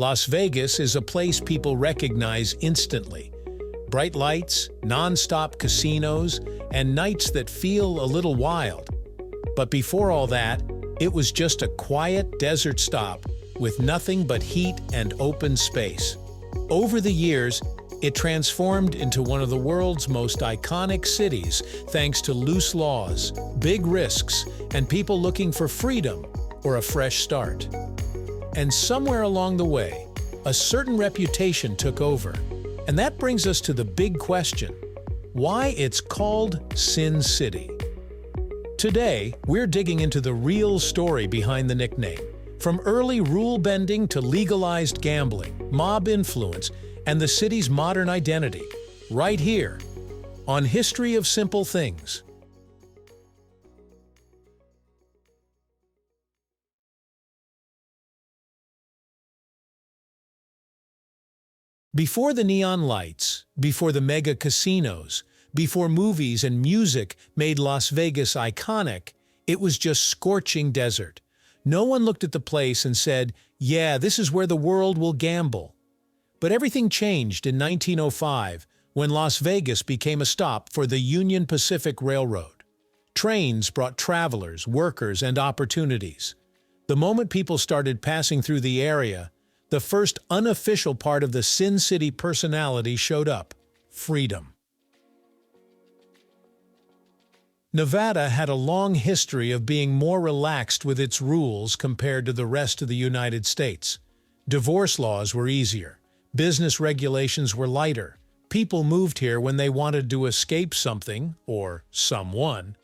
Las Vegas is a place people recognize instantly. Bright lights, non-stop casinos, and nights that feel a little wild. But before all that, it was just a quiet desert stop with nothing but heat and open space. Over the years, it transformed into one of the world's most iconic cities thanks to loose laws, big risks, and people looking for freedom or a fresh start. And somewhere along the way, a certain reputation took over. And that brings us to the big question: why it's called Sin City? Today, we're digging into the real story behind the nickname. From early rule-bending to legalized gambling, mob influence, and the city's modern identity, right here on History of Simple Things. Before the neon lights, before the mega casinos, before movies and music made Las Vegas iconic, it was just scorching desert. No one looked at the place and said, "Yeah, this is where the world will gamble." But everything changed in 1905 when Las Vegas became a stop for the Union Pacific Railroad. Trains brought travelers, workers, and opportunities. The moment people started passing through the area, the first unofficial part of the Sin City personality showed up: freedom. Nevada had a long history of being more relaxed with its rules compared to the rest of the United States. Divorce laws were easier. Business regulations were lighter. People moved here when they wanted to escape something, or someone.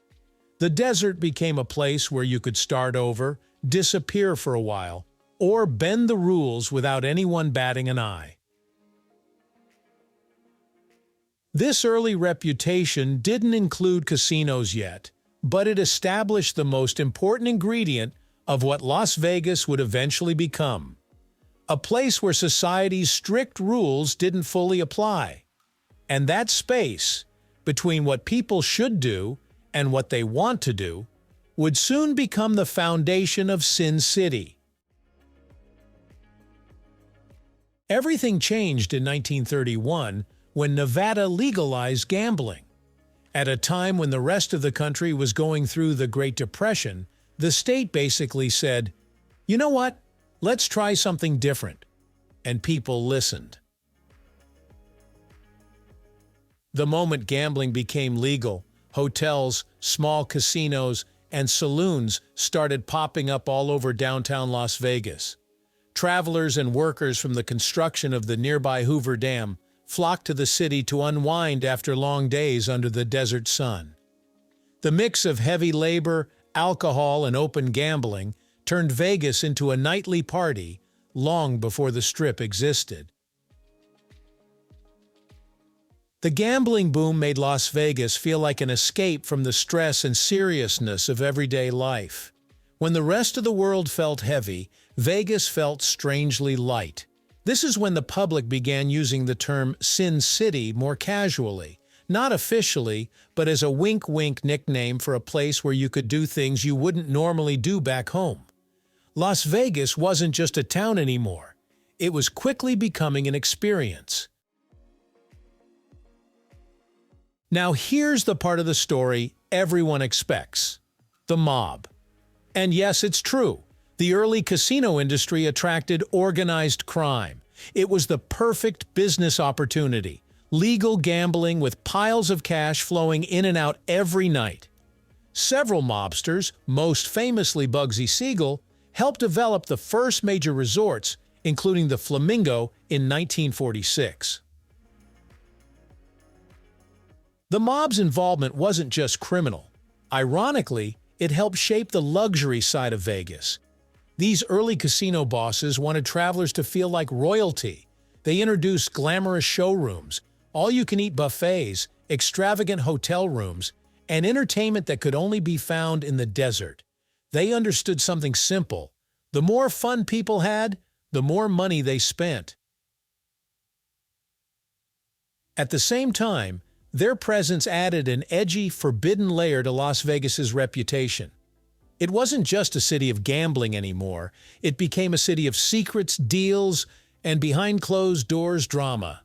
The desert became a place where you could start over, disappear for a while, or bend the rules without anyone batting an eye. This early reputation didn't include casinos yet, but it established the most important ingredient of what Las Vegas would eventually become: a place where society's strict rules didn't fully apply. And that space, between what people should do and what they want to do, would soon become the foundation of Sin City. Everything changed in 1931 when Nevada legalized gambling. At a time when the rest of the country was going through the Great Depression, the state basically said, "You know what? Let's try something different." And people listened. The moment gambling became legal, hotels, small casinos, and saloons started popping up all over downtown Las Vegas. Travelers and workers from the construction of the nearby Hoover Dam flocked to the city to unwind after long days under the desert sun. The mix of heavy labor, alcohol, and open gambling turned Vegas into a nightly party long before the Strip existed. The gambling boom made Las Vegas feel like an escape from the stress and seriousness of everyday life. When the rest of the world felt heavy, Vegas felt strangely light. This is when the public began using the term Sin City more casually, not officially, but as a wink-wink nickname for a place where you could do things you wouldn't normally do back home. Las Vegas wasn't just a town anymore. It was quickly becoming an experience. Now here's the part of the story everyone expects: the mob. And yes, it's true. The early casino industry attracted organized crime. It was the perfect business opportunity. Legal gambling with piles of cash flowing in and out every night. Several mobsters, most famously Bugsy Siegel, helped develop the first major resorts, including the Flamingo in 1946. The mob's involvement wasn't just criminal. Ironically, it helped shape the luxury side of Vegas. These early casino bosses wanted travelers to feel like royalty. They introduced glamorous showrooms, all-you-can-eat buffets, extravagant hotel rooms, and entertainment that could only be found in the desert. They understood something simple: the more fun people had, the more money they spent. At the same time, their presence added an edgy, forbidden layer to Las Vegas's reputation. It wasn't just a city of gambling anymore. It became a city of secrets, deals, and behind-closed-doors drama.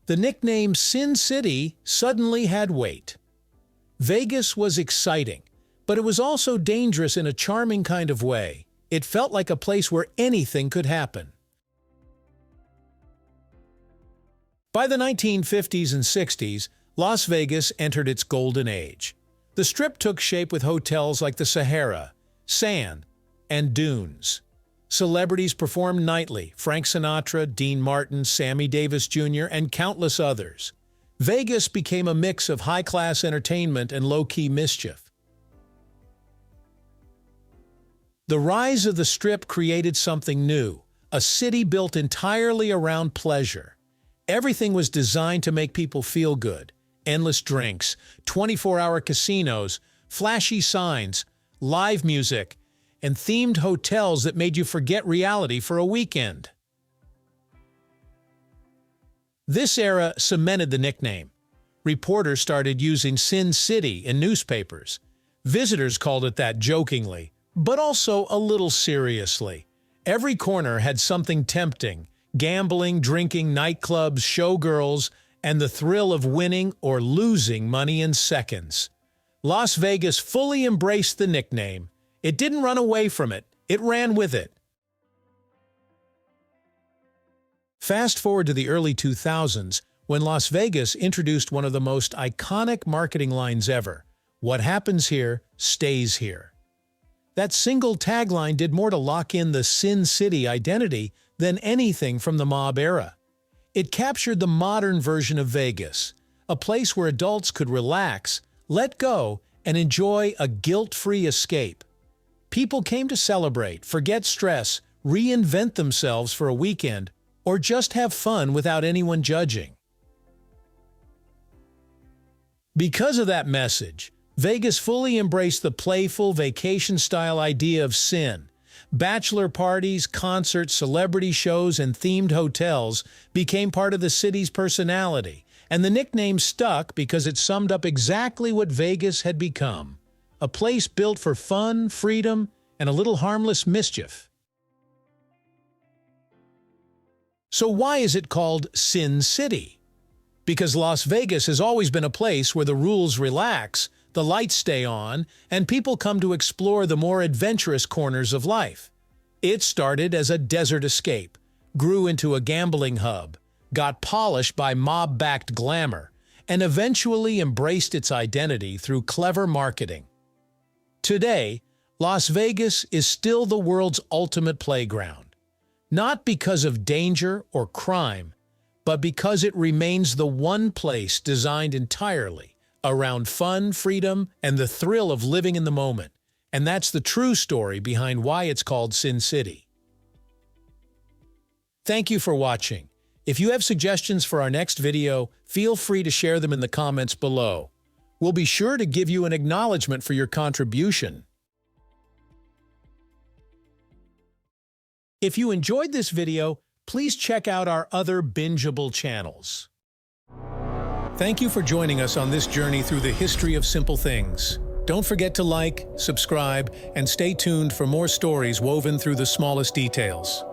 The nickname Sin City suddenly had weight. Vegas was exciting, but it was also dangerous in a charming kind of way. It felt like a place where anything could happen. By the 1950s and 60s, Las Vegas entered its golden age. The Strip took shape with hotels like the Sahara, Sand, and Dunes. Celebrities performed nightly: Frank Sinatra, Dean Martin, Sammy Davis Jr., and countless others. Vegas became a mix of high-class entertainment and low-key mischief. The rise of the Strip created something new, a city built entirely around pleasure. Everything was designed to make people feel good. Endless drinks, 24-hour casinos, flashy signs, live music, and themed hotels that made you forget reality for a weekend. This era cemented the nickname. Reporters started using Sin City in newspapers. Visitors called it that jokingly, but also a little seriously. Every corner had something tempting: gambling, drinking, nightclubs, showgirls, and the thrill of winning or losing money in seconds. Las Vegas fully embraced the nickname. It didn't run away from it, it ran with it. Fast forward to the early 2000s, when Las Vegas introduced one of the most iconic marketing lines ever: "What happens here, stays here." That single tagline did more to lock in the Sin City identity than anything from the mob era. It captured the modern version of Vegas, a place where adults could relax, let go, and enjoy a guilt-free escape. People came to celebrate, forget stress, reinvent themselves for a weekend, or just have fun without anyone judging. Because of that message, Vegas fully embraced the playful, vacation-style idea of sin. Bachelor parties, concerts, celebrity shows, and themed hotels became part of the city's personality, and the nickname stuck because it summed up exactly what Vegas had become: a place built for fun, freedom, and a little harmless mischief. So why is it called Sin City? Because Las Vegas has always been a place where the rules relax, the lights stay on, and people come to explore the more adventurous corners of life. It started as a desert escape, grew into a gambling hub, got polished by mob-backed glamour, and eventually embraced its identity through clever marketing. Today, Las Vegas is still the world's ultimate playground. Not because of danger or crime, but because it remains the one place designed entirely around fun, freedom, and the thrill of living in the moment. And that's the true story behind why it's called Sin City. Thank you for watching. If you have suggestions for our next video, feel free to share them in the comments below. We'll be sure to give you an acknowledgement for your contribution. If you enjoyed this video, please check out our other bingeable channels. Thank you for joining us on this journey through the history of simple things. Don't forget to like, subscribe, and stay tuned for more stories woven through the smallest details.